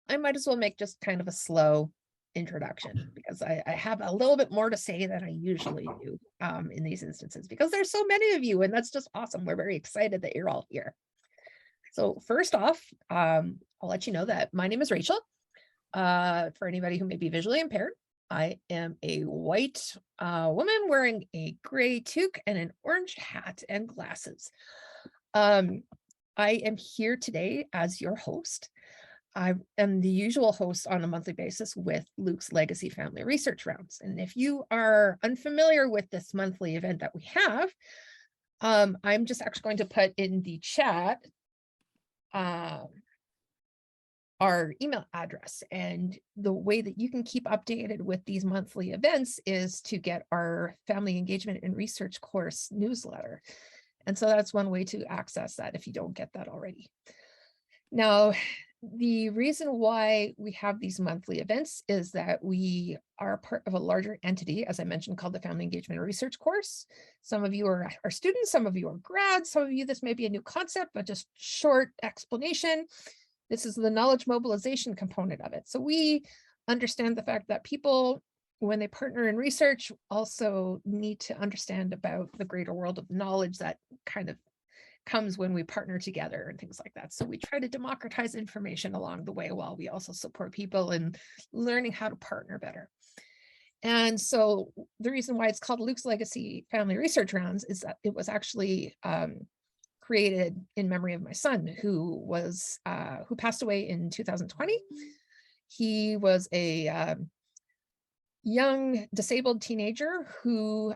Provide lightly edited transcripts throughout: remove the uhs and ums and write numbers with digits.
I might as well make just kind of a slow introduction because I have a little bit more to say than I usually do in these instances because there's so many of you and that's just awesome. We're very excited that you're all here. So first off, I'll let you know that my name is Rachel. For anybody who may be visually impaired, I am a white woman wearing a gray toque and an orange hat and glasses. I am here today as your host. I am the usual host on a monthly basis with Luke's Legacy Family Research Rounds. And if you are unfamiliar with this monthly event that we have, I'm just actually going to put in the chat our email address. And the way that you can keep updated with these monthly events is to get our Family Engagement and Research course newsletter. And so that's one way to access that if you don't get that already. Now, the reason why we have these monthly events is that we are part of a larger entity, as I mentioned, called the Family Engagement and Research course. Some of you are students, some of you are grads, some of you, this may be a new concept, but just short explanation. This is the knowledge mobilization component of it. So we understand the fact that people, when they partner in research, also need to understand about the greater world of knowledge that kind of comes when we partner together and things like that. So we try to democratize information along the way while we also support people in learning how to partner better. And so the reason why it's called Luke's Legacy Family Research Rounds is that it was actually created in memory of my son who passed away in 2020. He was a young disabled teenager who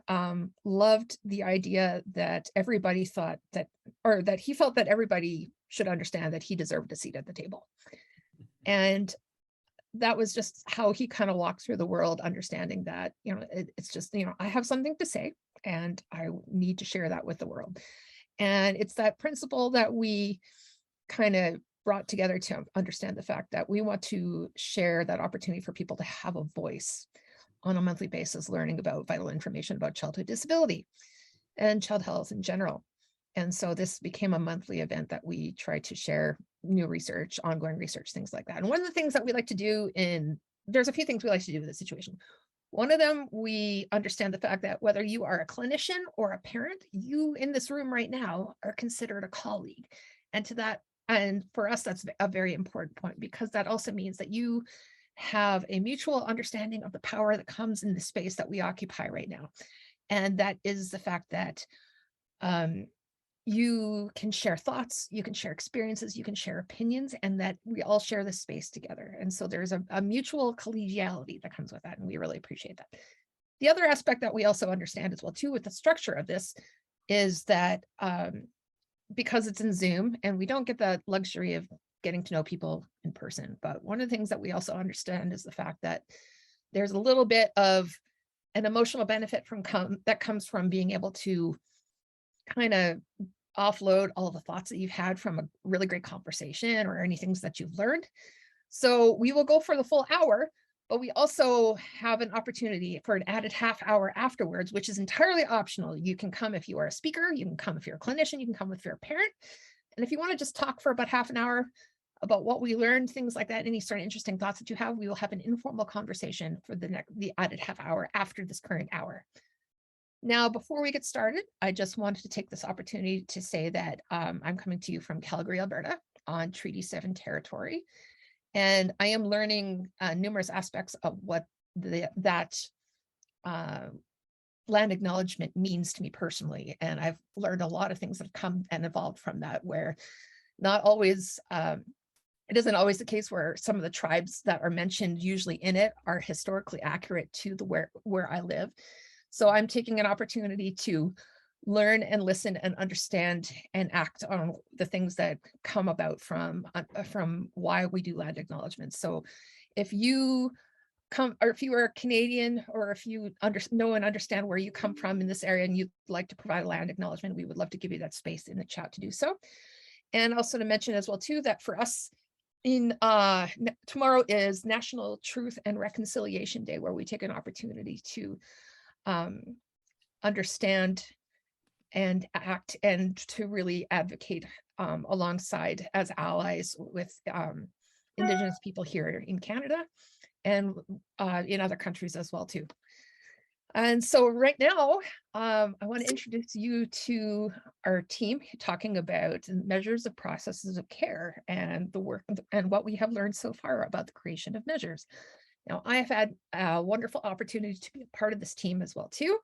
loved the idea that everybody thought that, or that he felt that everybody should understand that he deserved a seat at the table. And that was just how he kind of walked through the world, understanding that, it's just, I have something to say and I need to share that with the world. And it's that principle that we kind of brought together to understand the fact that we want to share that opportunity for people to have a voice on a monthly basis, learning about vital information about childhood disability and child health in general. And so this became a monthly event that we try to share new research, ongoing research, things like that. And one of the things that we like to do there's a few things we like to do in this situation. One of them, we understand the fact that whether you are a clinician or a parent, you in this room right now are considered a colleague. And for us, that's a very important point because that also means that you have a mutual understanding of the power that comes in the space that we occupy right now. And that is the fact that you can share thoughts, you can share experiences, you can share opinions, and that we all share this space together. And so there's a mutual collegiality that comes with that, and we really appreciate that. The other aspect that we also understand as well too with the structure of this is that because it's in Zoom and we don't get the luxury of getting to know people in person, but one of the things that we also understand is the fact that there's a little bit of an emotional benefit that comes from being able to kind of offload all the thoughts that you've had from a really great conversation or any things that you've learned. So we will go for the full hour, but we also have an opportunity for an added half hour afterwards, which is entirely optional. You can come if you are a speaker, you can come if you're a clinician, you can come if you're a parent. And if you want to just talk for about half an hour about what we learned, things like that, any sort of interesting thoughts that you have, we will have an informal conversation for the added half hour after this current hour. Now, before we get started, I just wanted to take this opportunity to say that I'm coming to you from Calgary, Alberta on Treaty 7 territory. And I am learning numerous aspects of what that land acknowledgement means to me personally. And I've learned a lot of things that have come and evolved from that, where not always, it isn't always the case where some of the tribes that are mentioned usually in it are historically accurate to where I live. So I'm taking an opportunity to learn and listen and understand and act on the things that come about from why we do land acknowledgements. So if you come, or if you are Canadian, or if you know and understand where you come from in this area and you'd like to provide a land acknowledgement, we would love to give you that space in the chat to do so. And also to mention as well too that for us tomorrow is National Truth and Reconciliation Day, where we take an opportunity to understand and act and to really advocate alongside as allies with Indigenous people here in Canada and in other countries as well too. And so right now, I want to introduce you to our team talking about measures of processes of care and the work and what we have learned so far about the creation of measures. Now, I have had a wonderful opportunity to be a part of this team as well too.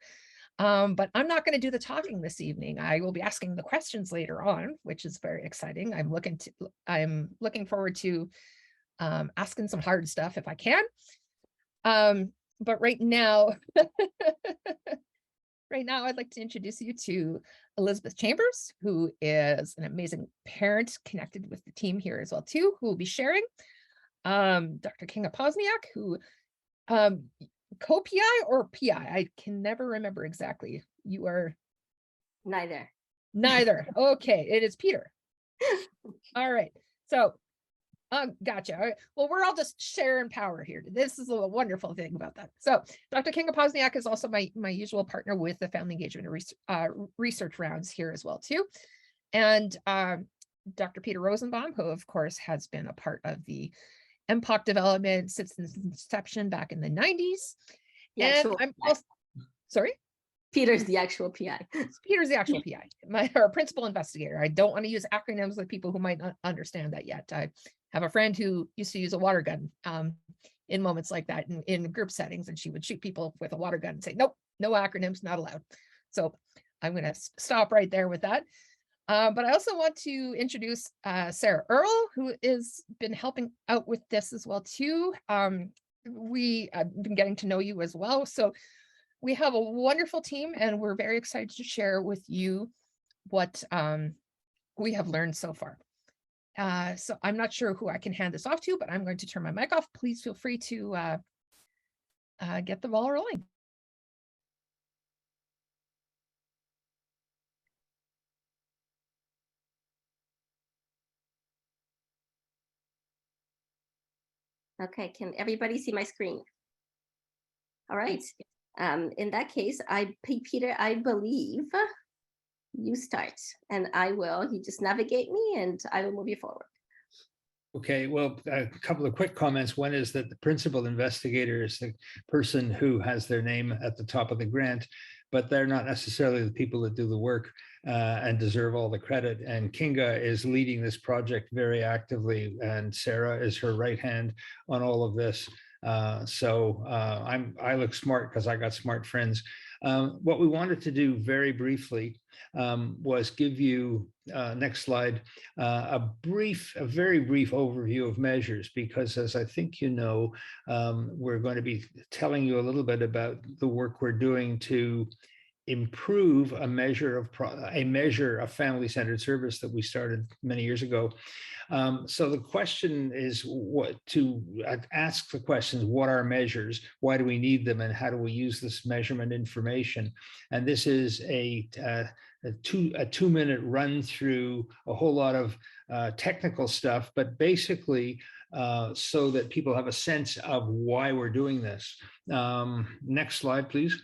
But I'm not going to do the talking this evening. I will be asking the questions later on, which is very exciting. I'm looking forward to asking some hard stuff if I can. But right now, I'd like to introduce you to Elizabeth Chambers, who is an amazing parent connected with the team here as well too, who will be sharing. Dr. Kinga Posniak, who co-PI or PI? I can never remember exactly. You are neither. Okay, it is Peter. All right. So gotcha. All right. Well, we're all just sharing power here. This is a wonderful thing about that. So Dr. Kinga Posniak is also my usual partner with the family engagement research rounds here as well too. And Dr. Peter Rosenbaum, who of course has been a part of the MPOC development since its inception back in the 90s. Yeah, and I'm also, sorry? Peter's the actual PI. Peter's the actual PI, our principal investigator. I don't want to use acronyms with people who might not understand that yet. I have a friend who used to use a water gun in moments like that in group settings, and she would shoot people with a water gun and say, nope, no acronyms, not allowed. So I'm going to stop right there with that. But I also want to introduce Sarah Earle, who has been helping out with this as well too. We have been getting to know you as well. So we have a wonderful team, and we're very excited to share with you what we have learned so far. So I'm not sure who I can hand this off to, but I'm going to turn my mic off. Please feel free to get the ball rolling. Okay, can everybody see my screen? All right. In that case, Peter, I believe you start, and you just navigate me and I will move you forward. Okay, well, a couple of quick comments. One is that the principal investigator is the person who has their name at the top of the grant, but they're not necessarily the people that do the work and deserve all the credit. And Kinga is leading this project very actively, and Sarah is her right hand on all of this. I look smart because I got smart friends. What we wanted to do very briefly was give you, next slide, a very brief overview of measures, because as I think you know, we're going to be telling you a little bit about the work we're doing to improve a measure of family-centered service that we started many years ago. So the question is ask the questions: what are measures? Why do we need them? And how do we use this measurement information? And this is a 2-minute run through a whole lot of technical stuff, but basically so that people have a sense of why we're doing this. Next slide, please.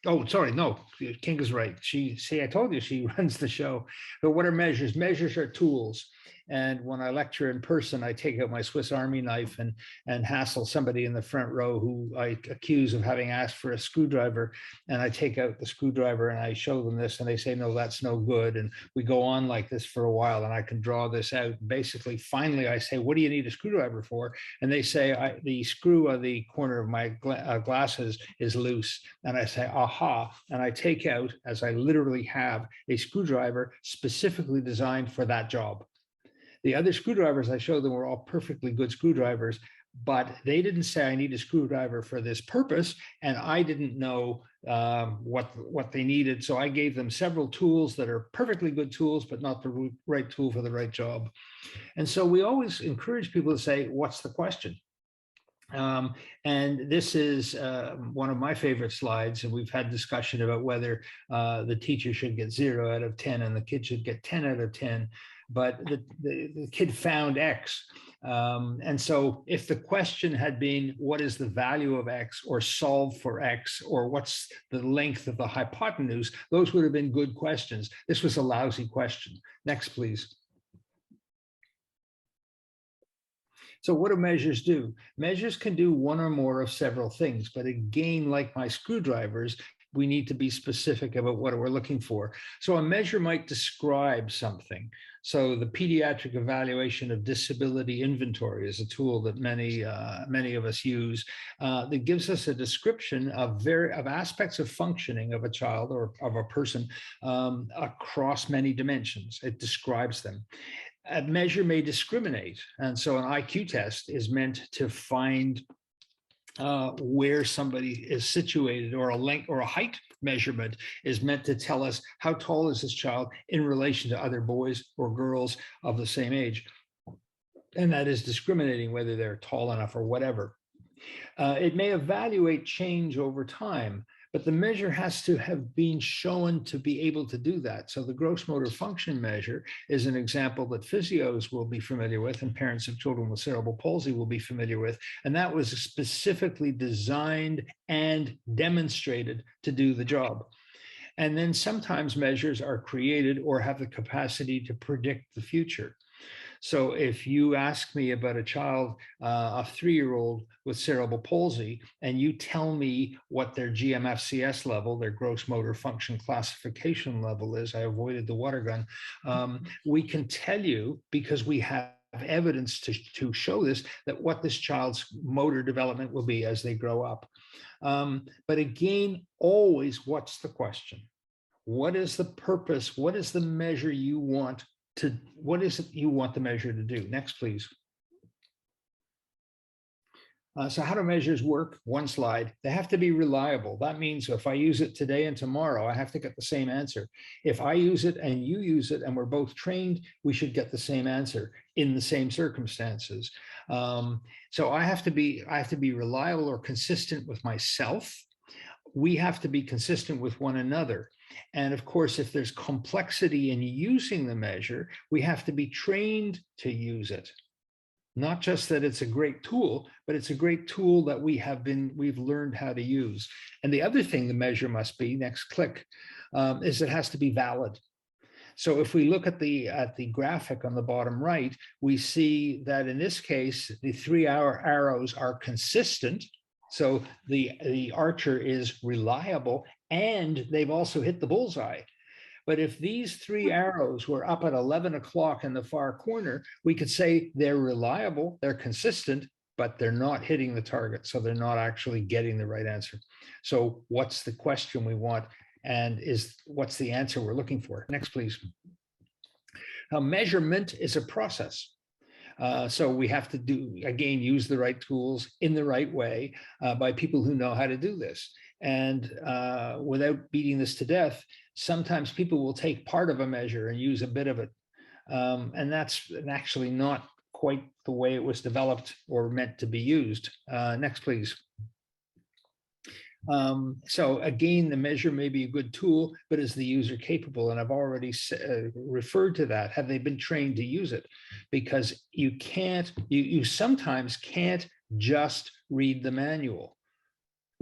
Oh, sorry, no, Kinga's right. I told you she runs the show. But what are measures? Measures are tools. And when I lecture in person, I take out my Swiss Army knife and hassle somebody in the front row who I accuse of having asked for a screwdriver. And I take out the screwdriver and I show them this, and they say, no, that's no good. And we go on like this for a while, and I can draw this out. Basically, finally, I say, what do you need a screwdriver for? And they say, the screw on the corner of my glasses is loose. And I say, aha. And I take out, as I literally have, a screwdriver specifically designed for that job. The other screwdrivers I showed them were all perfectly good screwdrivers, but they didn't say I need a screwdriver for this purpose, and I didn't know what they needed. So I gave them several tools that are perfectly good tools, but not the right tool for the right job. And so we always encourage people to say, what's the question? And this is one of my favorite slides, and we've had discussion about whether the teacher should get 0 out of 10 and the kid should get 10 out of 10. But the kid found X. And so if the question had been, what is the value of X, or solve for X, or what's the length of the hypotenuse, those would have been good questions. This was a lousy question. Next, please. So what do measures do? Measures can do one or more of several things, but again, like my screwdrivers, we need to be specific about what we're looking for. So a measure might describe something. So the pediatric evaluation of disability inventory is a tool that many of us use that gives us a description of aspects of functioning of a child or of a person across many dimensions. It describes them. A measure may discriminate, and so an IQ test is meant to find where somebody is situated, or a length or a height measurement is meant to tell us how tall is this child in relation to other boys or girls of the same age. And that is discriminating whether they're tall enough or whatever. It may evaluate change over time, but the measure has to have been shown to be able to do that. So the gross motor function measure is an example that physios will be familiar with, and parents of children with cerebral palsy will be familiar with. And that was specifically designed and demonstrated to do the job. And then sometimes measures are created or have the capacity to predict the future. So if you ask me about a child, a 3-year-old with cerebral palsy, and you tell me what their GMFCS level, their gross motor function classification level is, I avoided the water gun, we can tell you, because we have evidence to show this, that what this child's motor development will be as they grow up. But again, always, what's the question? What is the purpose? What is the measure you want what is it you want the measure to do? Next, please. So how do measures work? One slide. They have to be reliable. That means if I use it today and tomorrow, I have to get the same answer. If I use it and you use it and we're both trained, we should get the same answer in the same circumstances. So I have to be reliable or consistent with myself. We have to be consistent with one another. And of course, if there's complexity in using the measure, we have to be trained to use it. Not just that it's a great tool, but it's a great tool that we've learned how to use. And the other thing the measure must be, next click, is it has to be valid. So if we look at the graphic on the bottom right, we see that in this case, the 3 arrows are consistent. So the archer is reliable, and they've also hit the bullseye. But if these 3 arrows were up at 11 o'clock in the far corner, we could say they're reliable, they're consistent, but they're not hitting the target. So they're not actually getting the right answer. So what's the question we want? And what's the answer we're looking for? Next, please. Now, measurement is a process. So we have to use the right tools in the right way by people who know how to do this. And without beating this to death, sometimes people will take part of a measure and use a bit of it. And that's actually not quite the way it was developed or meant to be used. Next, please. So again, the measure may be a good tool, but is the user capable? And I've already referred to that. Have they been trained to use it? Because you sometimes can't just read the manual.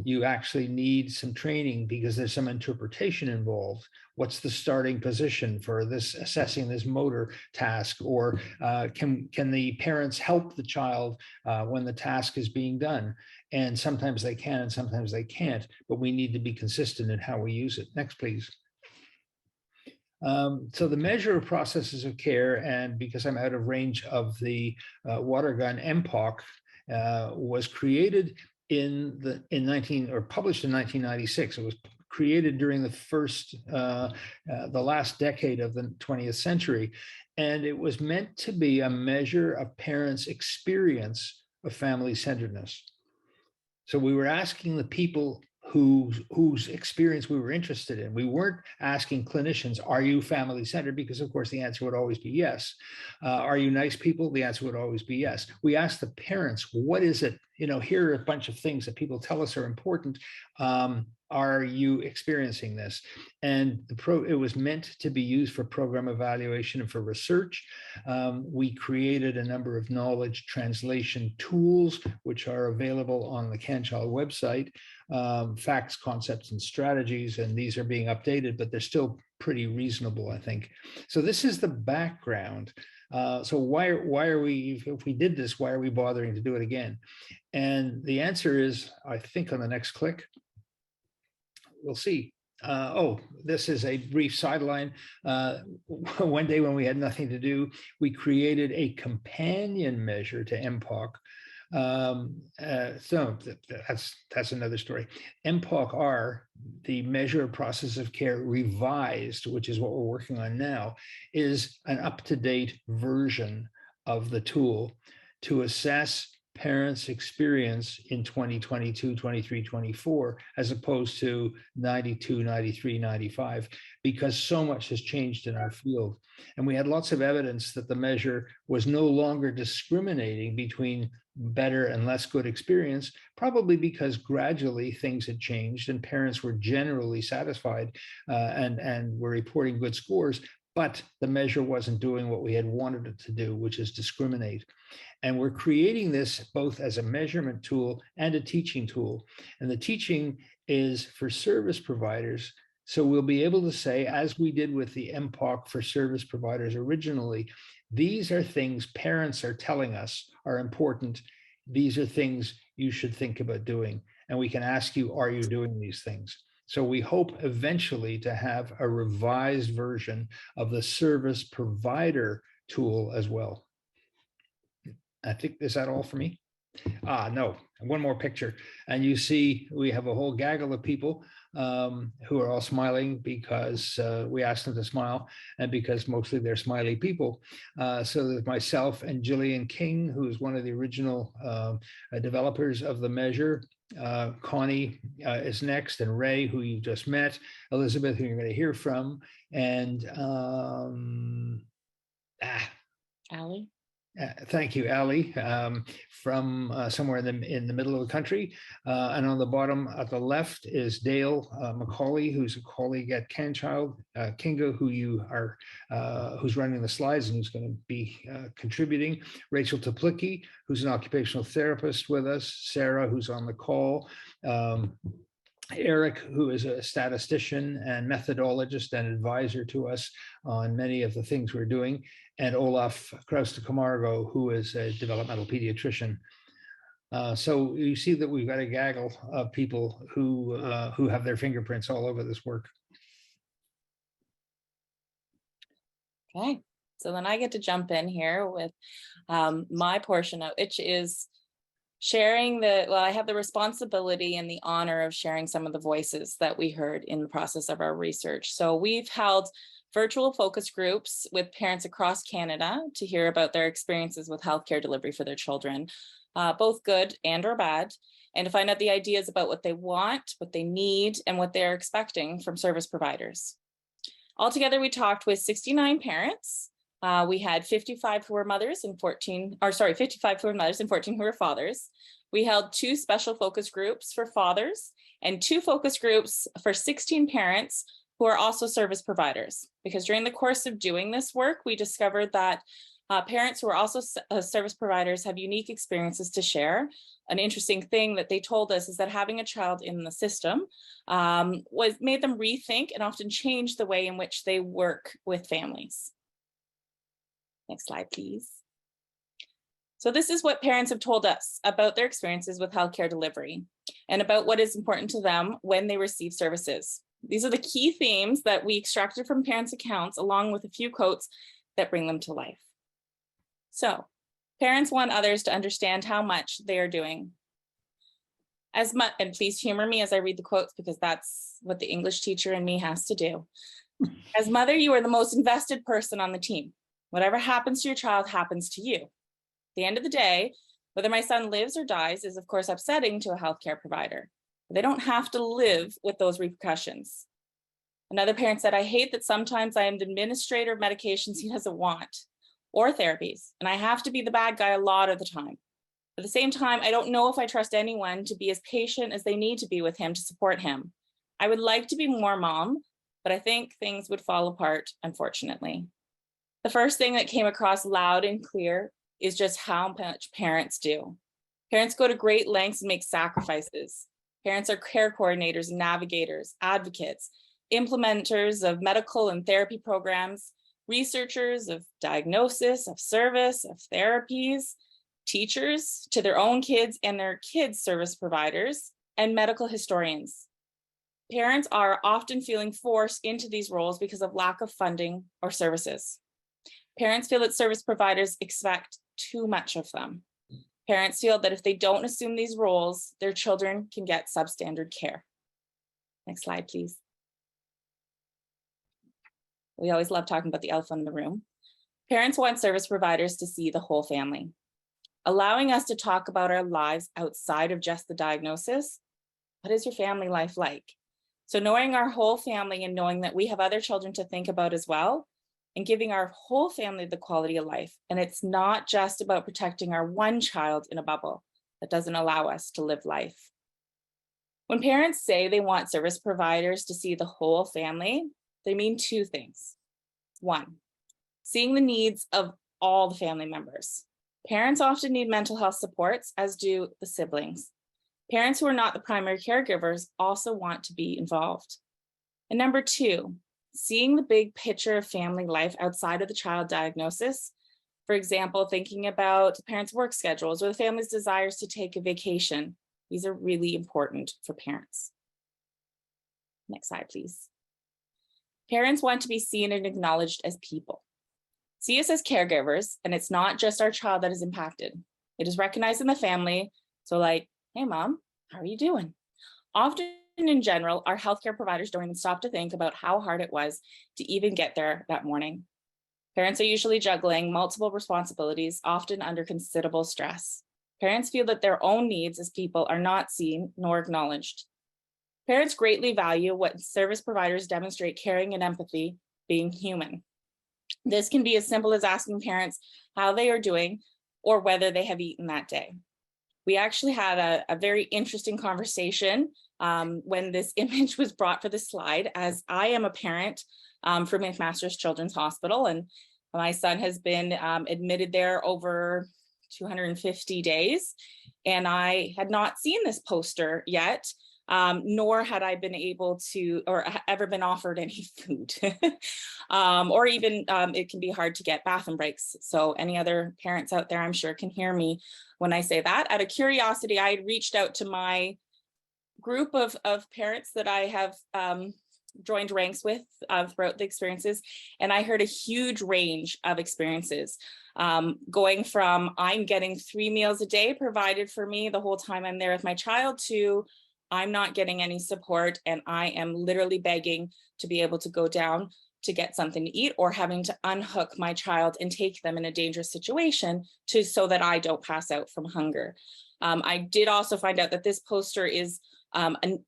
You actually need some training because there's some interpretation involved. What's the starting position for this, assessing this motor task? Or can the parents help the child when the task is being done? And sometimes they can and sometimes they can't, but we need to be consistent in how we use it. Next, please. So the measure of processes of care, and because I'm out of range of the water gun, MPOC was created published in 1996. It was created during the last decade of the 20th century. And it was meant to be a measure of parents' experience of family-centeredness. So we were asking the people whose experience we were interested in. We weren't asking clinicians, are you family-centered? Because of course the answer would always be yes. Are you nice people? The answer would always be yes. We asked the parents, what is it? Here are a bunch of things that people tell us are important. Are you experiencing this? And it was meant to be used for program evaluation and for research. We created a number of knowledge translation tools, which are available on the CanChild website, facts, concepts, and strategies. And these are being updated, but they're still pretty reasonable, I think. So this is the background. So why are we, if we did this, why are we bothering to do it again? And the answer is, I think on the next click, we'll see. Oh, this is a brief sideline. One day when we had nothing to do, we created a companion measure to MPOC. So that's another story. MPOC-R, the measure of process of care revised, which is what we're working on now, is an up-to-date version of the tool to assess parents' experience in 2022, 23, 24, as opposed to 92, 93, 95, because so much has changed in our field. And we had lots of evidence that the measure was no longer discriminating between better and less good experience, probably because gradually things had changed and parents were generally satisfied and were reporting good scores, but the measure wasn't doing what we had wanted it to do, which is discriminate. And we're creating this both as a measurement tool and a teaching tool. And the teaching is for service providers. So we'll be able to say, as we did with the MPOC for service providers originally, these are things parents are telling us are important. These are things you should think about doing. And we can ask you, are you doing these things? So we hope eventually to have a revised version of the service provider tool as well. I think, is that all for me? No, one more picture. And you see, we have a whole gaggle of people who are all smiling because we asked them to smile, and because mostly they're smiley people. So there's myself and Gillian King, who's one of the original developers of the measure. Connie is next, and Ray, who you just met, Elizabeth, who you're going to hear from, and Allie. Thank you, Ali, from somewhere in the middle of the country. And on the bottom at the left is Dale McCauley, who's a colleague at CanChild, Kinga, who's running the slides and who's going to be contributing. Rachel Toplicki, who's an occupational therapist with us. Sarah, who's on the call. Eric, who is a statistician and methodologist and advisor to us on many of the things we're doing, and Olaf Kraus de Camargo, who is a developmental pediatrician. So you see that we've got a gaggle of people who have their fingerprints all over this work. Okay, so then I get to jump in here with my portion of which is sharing I have the responsibility and the honor of sharing some of the voices that we heard in the process of our research. So we've held virtual focus groups with parents across Canada to hear about their experiences with healthcare delivery for their children, both good and or bad, and to find out the ideas about what they want, what they need, and what they're expecting from service providers. Altogether, we talked with 69 parents. We had 55 who were mothers and 55 who were mothers and 14 who were fathers. We held 2 special focus groups for fathers and 2 focus groups for 16 parents who are also service providers. Because during the course of doing this work, we discovered that parents who are also service providers have unique experiences to share. An interesting thing that they told us is that having a child in the system made them rethink and often change the way in which they work with families. Next slide, please. So this is what parents have told us about their experiences with healthcare delivery and about what is important to them when they receive services. These are the key themes that we extracted from parents' accounts, along with a few quotes that bring them to life. So, parents want others to understand how much they are doing. And please humor me as I read the quotes, because that's what the English teacher in me has to do. As mother, you are the most invested person on the team. Whatever happens to your child happens to you. At the end of the day, whether my son lives or dies is of course upsetting to a healthcare provider. But they don't have to live with those repercussions. Another parent said, I hate that sometimes I am the administrator of medications he doesn't want, or therapies, and I have to be the bad guy a lot of the time. At the same time, I don't know if I trust anyone to be as patient as they need to be with him to support him. I would like to be more mom, but I think things would fall apart, unfortunately. The first thing that came across loud and clear is just how much parents do. Parents go to great lengths and make sacrifices. Parents are care coordinators, navigators, advocates, implementers of medical and therapy programs, researchers, of diagnosis, of service, of therapies, teachers to their own kids and their kids' service providers, and medical historians. Parents are often feeling forced into these roles because of lack of funding or services. Parents feel that service providers expect too much of them. Parents feel that if they don't assume these roles, their children can get substandard care. Next slide, please. We always love talking about the elephant in the room. Parents want service providers to see the whole family, allowing us to talk about our lives outside of just the diagnosis. What is your family life like? So knowing our whole family and knowing that we have other children to think about as well, and giving our whole family the quality of life. And it's not just about protecting our one child in a bubble that doesn't allow us to live life. When parents say they want service providers to see the whole family, they mean two things. One, seeing the needs of all the family members. Parents often need mental health supports, as do the siblings. Parents who are not the primary caregivers also want to be involved. And number two, seeing the big picture of family life outside of the child diagnosis. For example, thinking about the parents' work schedules or the family's desires to take a vacation. These are really important for parents. Next slide, please. Parents want to be seen and acknowledged as people. See us as caregivers, and it's not just our child that is impacted. It is recognized in the family. So like, hey mom, how are you doing? Often in general, our healthcare providers don't even stop to think about how hard it was to even get there that morning. Parents are usually juggling multiple responsibilities, often under considerable stress. Parents feel that their own needs as people are not seen nor acknowledged. Parents greatly value what service providers demonstrate caring and empathy, being human. This can be as simple as asking parents how they are doing or whether they have eaten that day. We actually had a very interesting conversation when this image was brought for the slide, as I am a parent for McMaster's Children's Hospital, and my son has been admitted there over 250 days, and I had not seen this poster yet, nor had I been able to, or ever been offered any food, or even it can be hard to get bathroom breaks. So any other parents out there, I'm sure, can hear me when I say that. Out of curiosity, I had reached out to my group of parents that I have joined ranks with throughout the experiences, and I heard a huge range of experiences, going from I'm getting 3 meals a day provided for me the whole time I'm there with my child to I'm not getting any support and I am literally begging to be able to go down to get something to eat, or having to unhook my child and take them in a dangerous situation so that I don't pass out from hunger. I did also find out that this poster is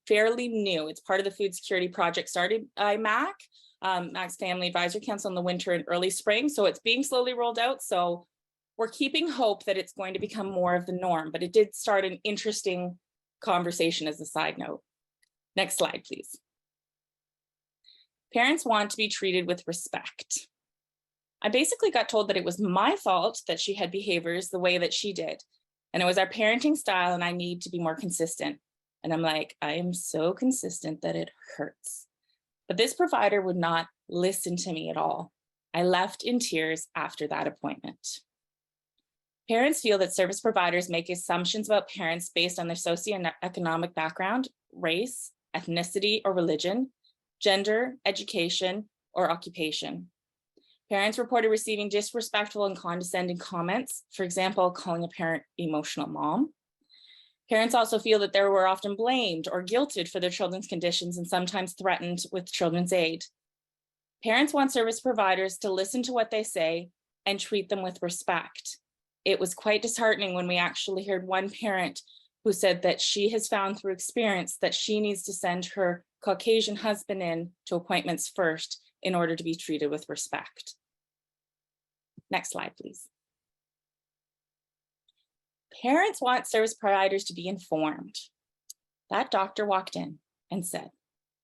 fairly new. It's part of the food security project started by Mac's Family Advisory Council in the winter and early spring. So it's being slowly rolled out. So we're keeping hope that it's going to become more of the norm, but it did start an interesting conversation as a side note. Next slide, please. Parents want to be treated with respect. I basically got told that it was my fault that she had behaviors the way that she did. And it was our parenting style and I need to be more consistent. And I'm like, I am so consistent that it hurts. But this provider would not listen to me at all. I left in tears after that appointment. Parents feel that service providers make assumptions about parents based on their socioeconomic background, race, ethnicity, or religion, gender, education, or occupation. Parents reported receiving disrespectful and condescending comments, for example, calling a parent emotional mom. Parents also feel that they were often blamed or guilted for their children's conditions and sometimes threatened with children's aid. Parents want service providers to listen to what they say and treat them with respect. It was quite disheartening when we actually heard one parent who said that she has found through experience that she needs to send her Caucasian husband in to appointments first in order to be treated with respect. Next slide, please. Parents want service providers to be informed. That doctor walked in and said,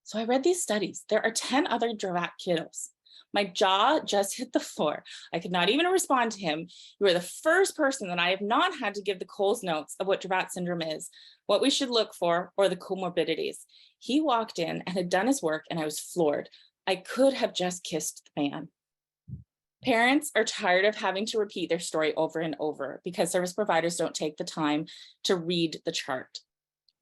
so I read these studies. There are 10 other Dravet kiddos. My jaw just hit the floor. I could not even respond to him. You are the first person that I have not had to give the Coles notes of what Dravet syndrome is, what we should look for, or the comorbidities. He walked in and had done his work and I was floored. I could have just kissed the man. Parents are tired of having to repeat their story over and over because service providers don't take the time to read the chart.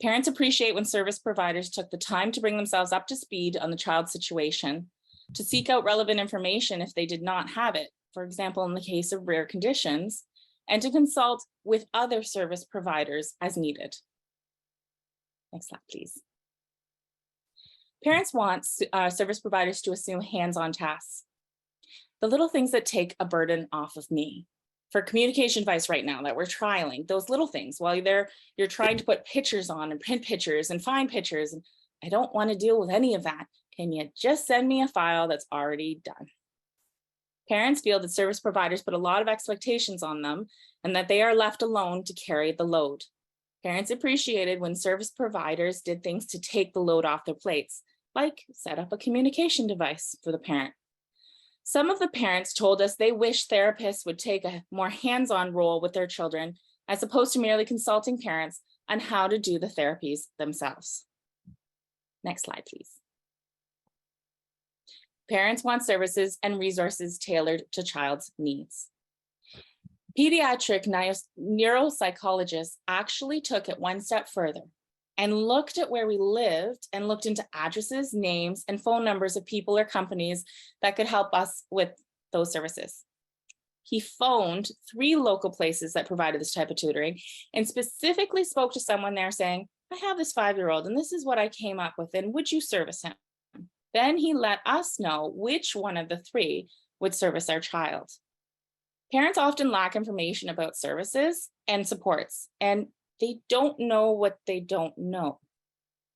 Parents appreciate when service providers took the time to bring themselves up to speed on the child's situation, to seek out relevant information if they did not have it, for example, in the case of rare conditions, and to consult with other service providers as needed. Next slide, please. Parents want service providers to assume hands-on tasks. The little things that take a burden off of me. For communication device right now that we're trialing, those little things while you're trying to put pictures on and print pictures and find pictures. And I don't want to deal with any of that. Can you just send me a file that's already done? Parents feel that service providers put a lot of expectations on them and that they are left alone to carry the load. Parents appreciated when service providers did things to take the load off their plates, like set up a communication device for the parent. Some of the parents told us they wish therapists would take a more hands-on role with their children, as opposed to merely consulting parents on how to do the therapies themselves. Next slide, please. Parents want services and resources tailored to child's needs. Pediatric neuropsychologists actually took it one step further and looked at where we lived and looked into addresses, names, and phone numbers of people or companies that could help us with those services. He phoned 3 local places that provided this type of tutoring and specifically spoke to someone there saying, I have this 5-year-old and this is what I came up with, and would you service him? Then he let us know which one of the 3 would service our child. Parents often lack information about services and supports, and they don't know what they don't know.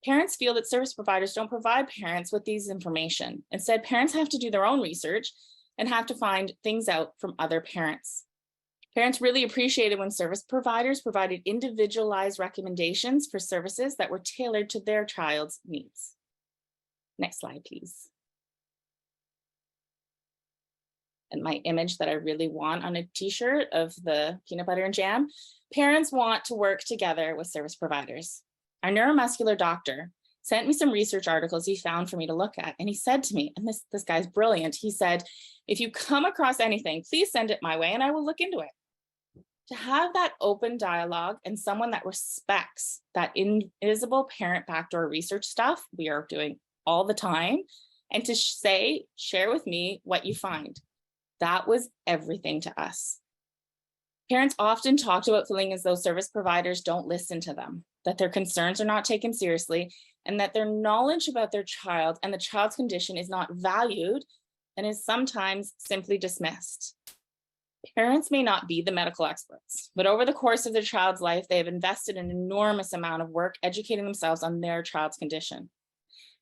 Parents feel that service providers don't provide parents with these information. Instead, parents have to do their own research and have to find things out from other parents. Parents really appreciated when service providers provided individualized recommendations for services that were tailored to their child's needs. Next slide, please. And my image that I really want on a t-shirt of the peanut butter and jam. Parents want to work together with service providers. Our neuromuscular doctor sent me some research articles he found for me to look at. And he said to me, and this guy's brilliant, he said, if you come across anything, please send it my way and I will look into it. To have that open dialogue and someone that respects that invisible parent backdoor research stuff we are doing all the time, and to share with me what you find. That was everything to us. Parents often talked about feeling as though service providers don't listen to them, that their concerns are not taken seriously, and that their knowledge about their child and the child's condition is not valued and is sometimes simply dismissed. Parents may not be the medical experts, but over the course of their child's life, they have invested an enormous amount of work educating themselves on their child's condition.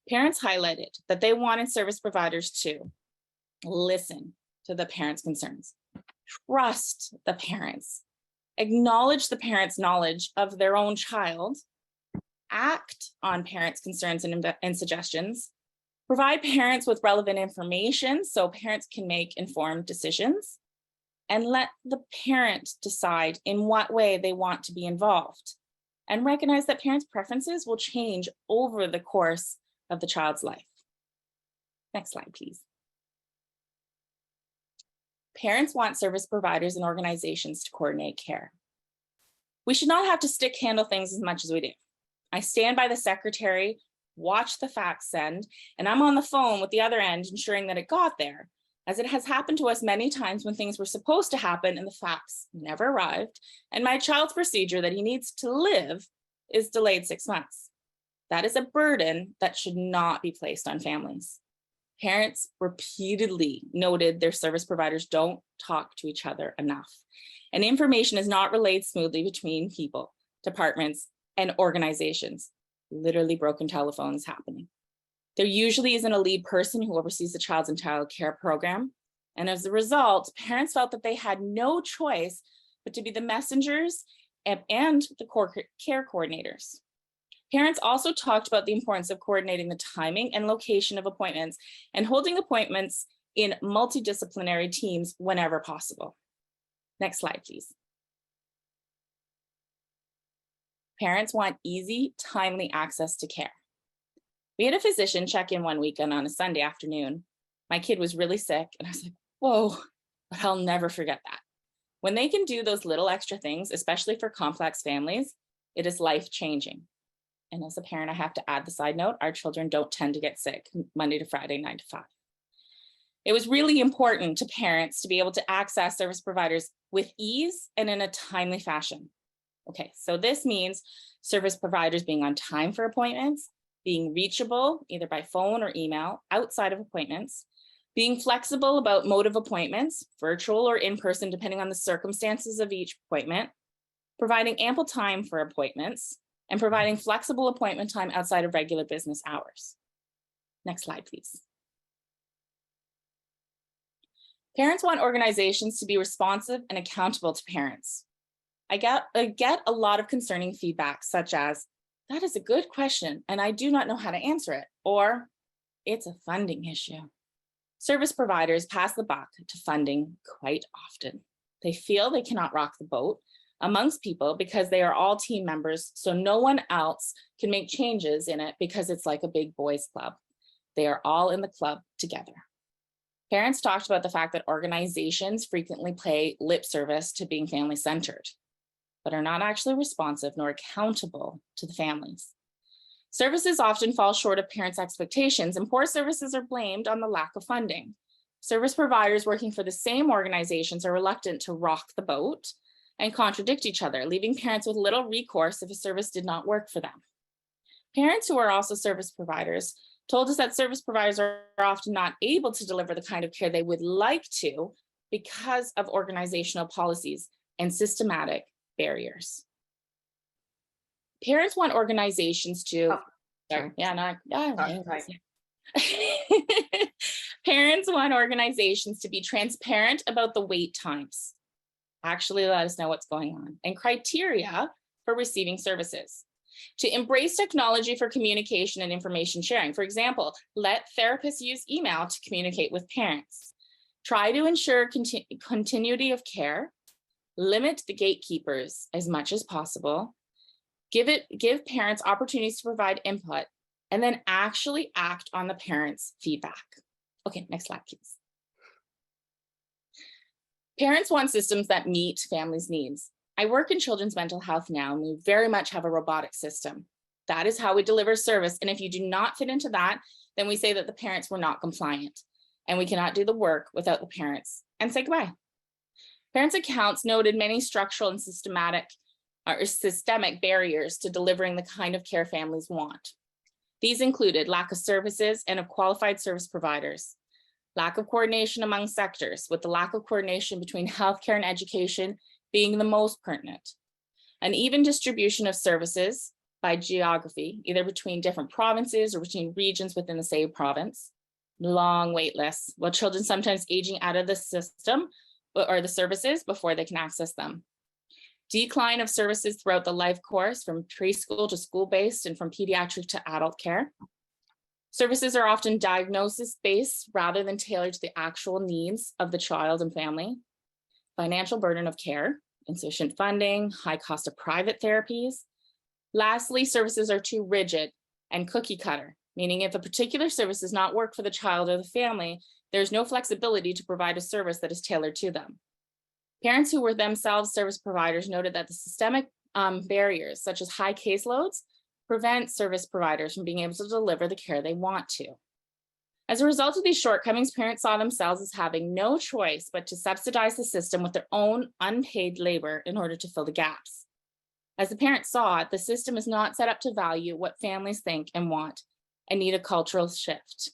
Parents highlighted that they wanted service providers to listen to the parents' concerns, trust the parents, acknowledge the parents' knowledge of their own child, act on parents' concerns and suggestions, provide parents with relevant information so parents can make informed decisions, and let the parent decide in what way they want to be involved, and recognize that parents' preferences will change over the course of the child's life. Next slide, please. Parents want service providers and organizations to coordinate care. We should not have to stick handle things as much as we do. I stand by the secretary, watch the fax send, and I'm on the phone with the other end ensuring that it got there, as it has happened to us many times when things were supposed to happen and the fax never arrived, and my child's procedure that he needs to live is delayed 6 months. That is a burden that should not be placed on families. Parents repeatedly noted their service providers don't talk to each other enough, and information is not relayed smoothly between people, departments, and organizations. Literally broken telephones happening. There usually isn't a lead person who oversees the child's entire care program, and as a result, parents felt that they had no choice but to be the messengers and the care coordinators. Parents also talked about the importance of coordinating the timing and location of appointments and holding appointments in multidisciplinary teams whenever possible. Next slide, please. Parents want easy, timely access to care. We had a physician check in one weekend on a Sunday afternoon. My kid was really sick, and I was like, whoa, but I'll never forget that. When they can do those little extra things, especially for complex families, it is life-changing. And as a parent, I have to add the side note, our children don't tend to get sick Monday to Friday, 9 to 5. It was really important to parents to be able to access service providers with ease and in a timely fashion. Okay, so this means service providers being on time for appointments, being reachable either by phone or email outside of appointments, being flexible about mode of appointments, virtual or in-person, depending on the circumstances of each appointment, providing ample time for appointments, and providing flexible appointment time outside of regular business hours. Next slide, please. Parents want organizations to be responsive and accountable to parents. I get a lot of concerning feedback, such as, that is a good question, and I do not know how to answer it, or it's a funding issue. Service providers pass the buck to funding quite often. They feel they cannot rock the boat amongst people because they are all team members, so no one else can make changes in it because it's like a big boys club. They are all in the club together. Parents talked about the fact that organizations frequently pay lip service to being family-centered, but are not actually responsive nor accountable to the families. Services often fall short of parents' expectations, and poor services are blamed on the lack of funding. Service providers working for the same organizations are reluctant to rock the boat and contradict each other, leaving parents with little recourse if a service did not work for them. Parents who are also service providers told us that service providers are often not able to deliver the kind of care they would like to because of organizational policies and systematic barriers. Parents want organizations to, Parents want organizations to be transparent about the wait times. Actually let us know what's going on and criteria for receiving services. To embrace technology for communication and information sharing. For example, let therapists use email to communicate with parents. Try to ensure continuity of care. Limit the gatekeepers as much as possible. Give parents opportunities to provide input, and then actually act on the parents' feedback. Okay, next slide, please. Parents want systems that meet families' needs. I work in children's mental health now, and we very much have a robotic system. That is how we deliver service. And if you do not fit into that, then we say that the parents were not compliant, and we cannot do the work without the parents, and say goodbye. Parents' accounts noted many structural and systemic barriers to delivering the kind of care families want. These included lack of services and of qualified service providers, lack of coordination among sectors, with the lack of coordination between healthcare and education being the most pertinent, uneven distribution of services by geography, either between different provinces or between regions within the same province, long wait lists, while children sometimes aging out of the system or the services before they can access them. Decline of services throughout the life course, from preschool to school-based and from pediatric to adult care. Services are often diagnosis-based rather than tailored to the actual needs of the child and family. Financial burden of care, insufficient funding, high cost of private therapies. Lastly, services are too rigid and cookie cutter, meaning if a particular service does not work for the child or the family, there's no flexibility to provide a service that is tailored to them. Parents who were themselves service providers noted that the systemic barriers, such as high caseloads, prevent service providers from being able to deliver the care they want to. As a result of these shortcomings, parents saw themselves as having no choice but to subsidize the system with their own unpaid labor in order to fill the gaps. As the parents saw it, the system is not set up to value what families think and want and need a cultural shift.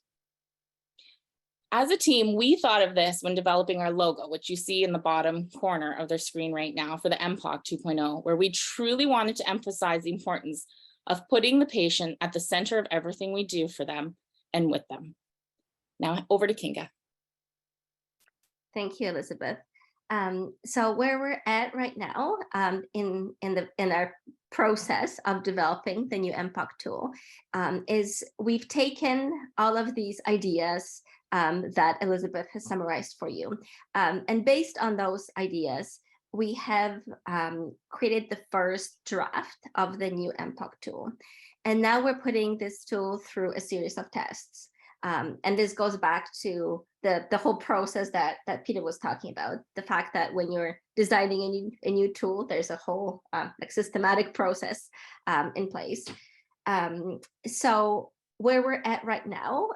As a team, we thought of this when developing our logo, which you see in the bottom corner of their screen right now for the MPOC 2.0, where we truly wanted to emphasize the importance of putting the patient at the center of everything we do for them and with them. Now over to Kinga. Thank you, Elizabeth. So where we're at right now in our process of developing the new MPOC tool is we've taken all of these ideas that Elizabeth has summarized for you. And based on those ideas, we have created the first draft of the new MPOC tool. And now we're putting this tool through a series of tests. And this goes back to the whole process that Peter was talking about, the fact that when you're designing a new tool, there's a whole like systematic process in place. So where we're at right now,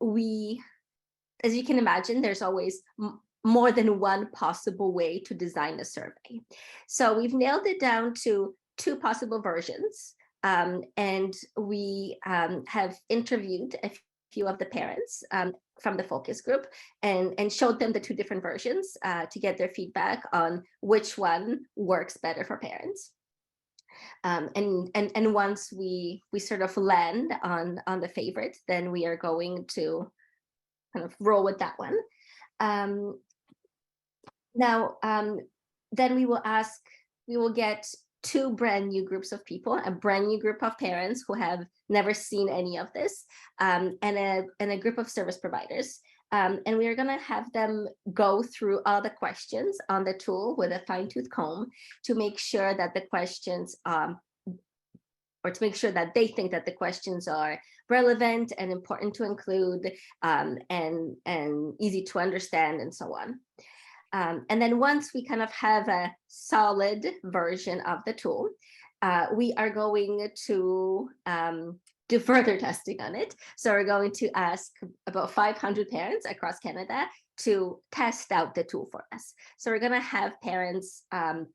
we, as you can imagine, there's always more than one possible way to design a survey. So we've nailed it down to 2 possible versions. And we have interviewed a few of the parents from the focus group and showed them the 2 different versions to get their feedback on which one works better for parents. And once we sort of land on the favorite, then we are going to kind of roll with that one. Now, then we will get 2 brand new groups of people, a brand new group of parents who have never seen any of this, and a group of service providers. And we are going to have them go through all the questions on the tool with a fine-tooth comb to make sure that the questions, or to make sure that they think that the questions are relevant and important to include, and easy to understand, and so on. And then once we kind of have a solid version of the tool, we are going to do further testing on it. So we're going to ask about 500 parents across Canada to test out the tool for us. So we're going to have parents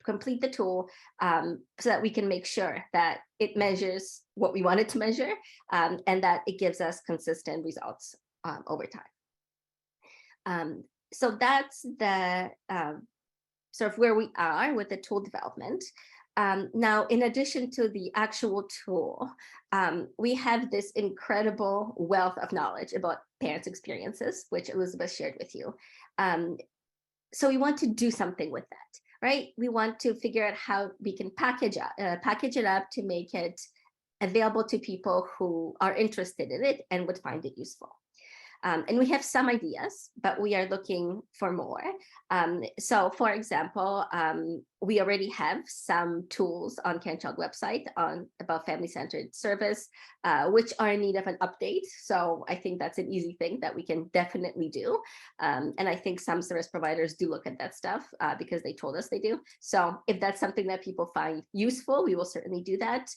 complete the tool so that we can make sure that it measures what we want it to measure, and that it gives us consistent results over time. So that's the sort of where we are with the tool development. Now, in addition to the actual tool, we have this incredible wealth of knowledge about parents' experiences, which Elizabeth shared with you. So we want to do something with that, right? We want to figure out how we can package it up to make it available to people who are interested in it and would find it useful. And we have some ideas, but we are looking for more. So for example, we already have some tools on CanChild website about family-centered service, which are in need of an update. So I think that's an easy thing that we can definitely do. And I think some service providers do look at that stuff because they told us they do. So if that's something that people find useful, we will certainly do that.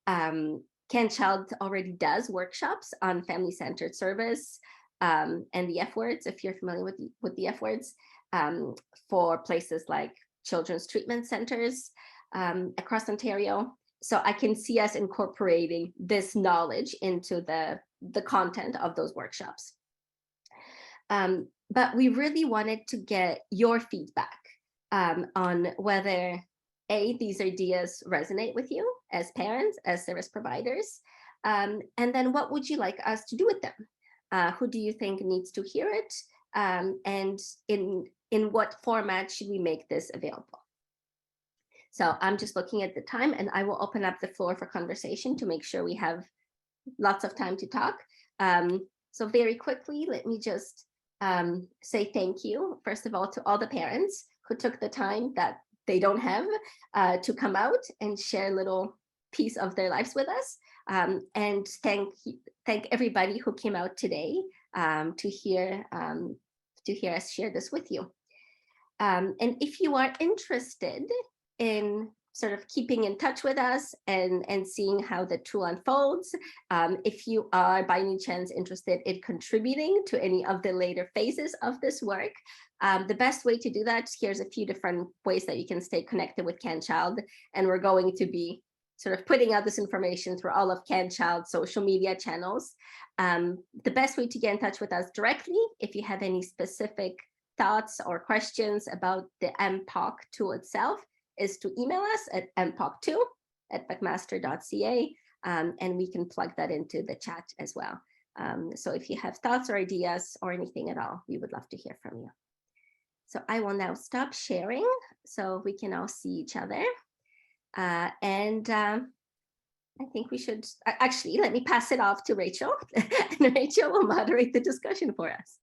CanChild already does workshops on family-centered service, and the F words, if you're familiar with the F words, for places like children's treatment centers across Ontario. So I can see us incorporating this knowledge into the content of those workshops. But we really wanted to get your feedback on whether these ideas resonate with you as parents, as service providers, and then what would you like us to do with them? Who do you think needs to hear it? And in what format should we make this available? So I'm just looking at the time, and I will open up the floor for conversation to make sure we have lots of time to talk. So very quickly, let me just say thank you, first of all, to all the parents who took the time that they don't have to come out and share a little piece of their lives with us. And thank everybody who came out today to hear us share this with you. And if you are interested in sort of keeping in touch with us and seeing how the tool unfolds, if you are by any chance interested in contributing to any of the later phases of this work, the best way to do that, here's a few different ways that you can stay connected with CanChild, and we're going to be sort of putting out this information through all of CanChild social media channels. The best way to get in touch with us directly, if you have any specific thoughts or questions about the MPOC tool itself, is to email us at mpoc2@mcmaster.ca, and we can plug that into the chat as well. So if you have thoughts or ideas or anything at all, we would love to hear from you. So I will now stop sharing so we can all see each other. And I think we should, actually, let me pass it off to Rachel, and Rachel will moderate the discussion for us.